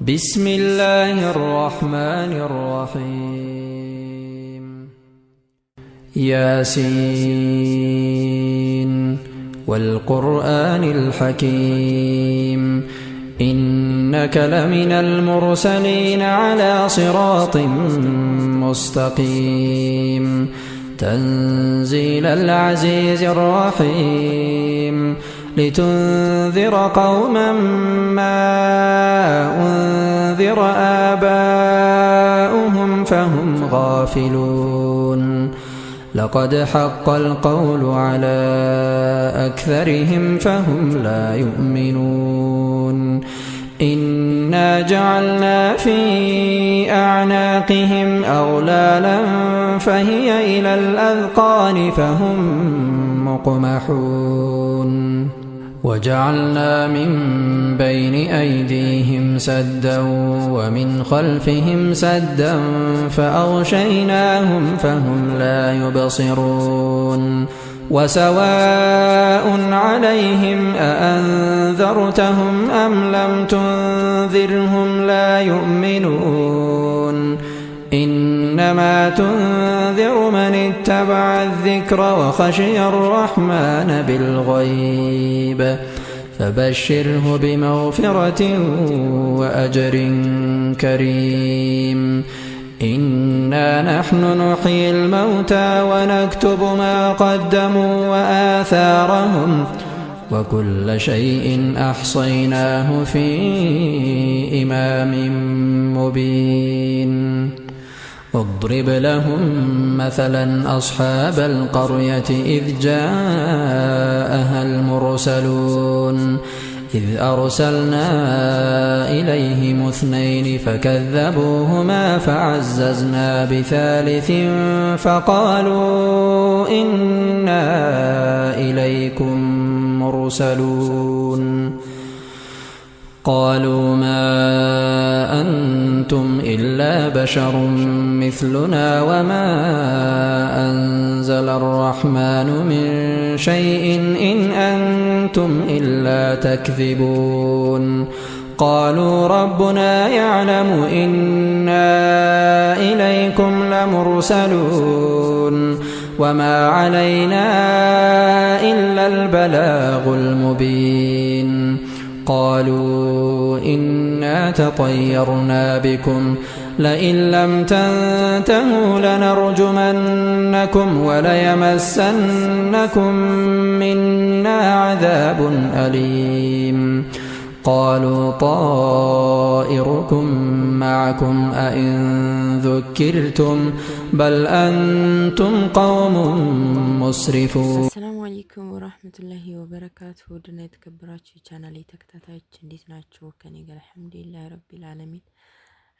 بسم الله الرحمن الرحيم ياسين والقرآن الحكيم إنك لمن المرسلين على صراط مستقيم تنزيل العزيز الرحيم لتنذر قوما ما أنذر آباؤهم فهم غافلون لقد حق القول على أكثرهم فهم لا يؤمنون إنا جعلنا في أعناقهم أغلالا فهي إلى الأذقان فهم مقمحون وجعلنا من بين أيديهم سدا ومن خلفهم سدا فأغشيناهم فهم لا يبصرون وسواء عليهم أأنذرتهم أم لم تنذرهم لا يؤمنون إنما تنذر من اتبع الذكر وخشي الرحمن بالغيب فبشره بمغفرة وأجر كريم إنا نحن نحيي الموتى ونكتب ما قدموا وآثارهم وكل شيء أحصيناه في إمام مبين واضرب لهم مثلا أصحاب القرية إذ جاءها المرسلون إذ أرسلنا إليهم اثنين فكذبوهما فعززنا بثالث فقالوا إنا إليكم مرسلون قالوا ما أنتم إلا بشر مثلنا وما أنزل الرحمن من شيء إن أنتم إلا تكذبون قالوا ربنا يعلم إنا إليكم لمرسلون وما علينا إلا البلاغ المبين قالوا إنا تطيرنا بكم لئن لم تنتهوا لنرجمنكم وليمسنكم منا عذاب أليم قالوا طائركم معكم أئن ذكرتم بل أنتم قوم مسرفون. السلام عليكم ورحمة الله وبركاته. ودنا يتكبراتشو ቻናሌ ተከታታዮች እንዴት ናችሁ? ከኔ ጋር አልሐምዱሊላህ ረቢል ዓለሚን።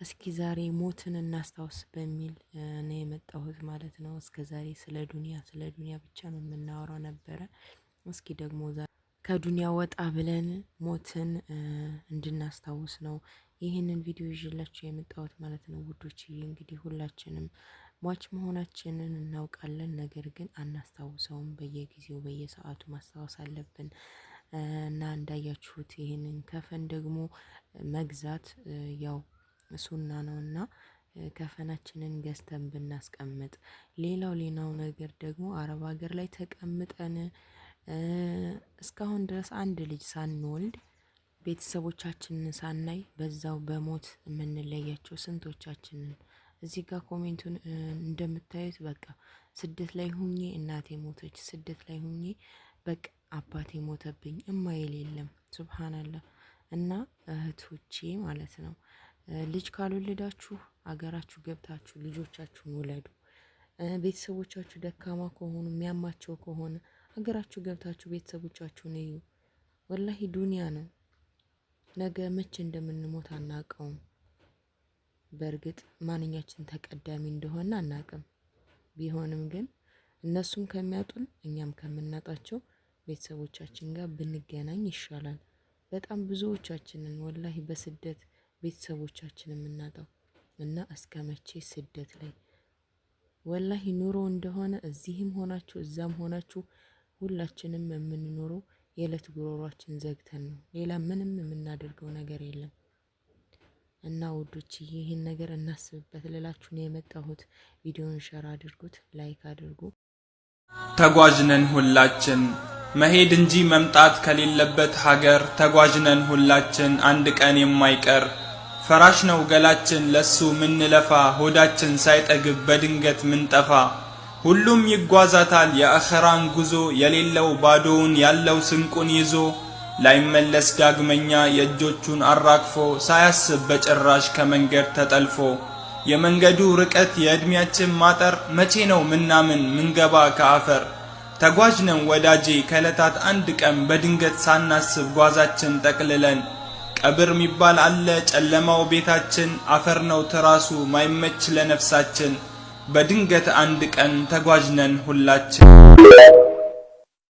እስኪ ዛሬ ሞትን እናስታውስ በሚል ነው የመጣሁት ማለት ነው። እስከ ዛሬ ስለ ዱንያ ብቻ ነው የምናወራው ነበረ። እስኪ ደግሞ ከዱንያ ወጣ ብለን ሞትን እንድናስታውስ ነው ይህንን ቪዲዮ ይዤላችሁ የመጣሁት ማለት ነው ውዶችዬ። እንግዲህ ሁላችንም ሟች መሆናችንን እናውቃለን፣ ነገር ግን አናስታውሰውም። በየጊዜው በየሰዓቱ ማስታወስ አለብን እና እንዳያችሁት ይህንን ከፈን ደግሞ መግዛት ያው ሱና ነውና ከፈናችንን ገዝተን ብናስቀምጥ፣ ሌላው ነገር ደግሞ አረብ ሀገር ላይ ተቀምጠን እስካሁን ድረስ አንድ ልጅ ሳንወልድ ቤተሰቦቻችንን ሳናይ በዛው በሞት የምንለያቸው ስንቶቻችንን። እዚህ ጋር ኮሜንቱን እንደምታዩት በቃ ስደት ላይ ሁኜ እናቴ ሞተች፣ ስደት ላይ ሁኜ በቃ አባቴ ሞተብኝ እማይል የለም። ሱብሃንአላህ። እና እህቶቼ ማለት ነው ልጅ ካልወለዳችሁ አገራችሁ ገብታችሁ ልጆቻችሁን ውለዱ። ቤተሰቦቻችሁ ደካማ ከሆኑ የሚያማቸው ከሆነ አገራችሁ ገብታችሁ ቤተሰቦቻችሁን እዩ። ወላሂ ዱንያ ነው፣ ነገ መቼ እንደምንሞት አናውቀውም። በእርግጥ ማንኛችን ተቀዳሚ እንደሆነ አናውቅም። ቢሆንም ግን እነሱም ከሚያጡን እኛም ከምናጣቸው ቤተሰቦቻችን ጋር ብንገናኝ ይሻላል። በጣም ብዙዎቻችንን ወላሂ በስደት ቤተሰቦቻችን የምናጣው እና እስከ መቼ ስደት ላይ ወላሂ ኑሮ እንደሆነ እዚህም ሆናችሁ እዛም ሆናችሁ ሁላችንም የምንኖረው የዕለት ጉሮሯችን ዘግተን ነው። ሌላ ምንም የምናደርገው ነገር የለም። እና ውዶች ይሄን ነገር እናስብበት ልላችሁ ነው የመጣሁት። ቪዲዮውን ሼር አድርጉት፣ ላይክ አድርጉ። ተጓዥነን ሁላችን መሄድ እንጂ መምጣት ከሌለበት ሀገር ተጓዥነን ሁላችን አንድ ቀን የማይቀር ፈራሽ ነው ገላችን ለሱ ምንለፋ ሆዳችን ሳይጠግብ በድንገት ምንጠፋ ሁሉም ይጓዛታል የአኸራን ጉዞ የሌለው ባዶውን ያለው ስንቁን ይዞ ላይመለስ ዳግመኛ የእጆቹን አራግፎ ሳያስብ በጭራሽ ከመንገድ ተጠልፎ የመንገዱ ርቀት የእድሜያችን ማጠር መቼ ነው ምናምን ምንገባ ከአፈር ተጓዥነን ወዳጄ ከለታት አንድ ቀን በድንገት ሳናስብ ጓዛችን ጠቅልለን ቀብር ሚባል አለ ጨለማው ቤታችን አፈር ነው ትራሱ ማይመች ለነፍሳችን በድንገት አንድ ቀን ተጓዥነን ሁላችን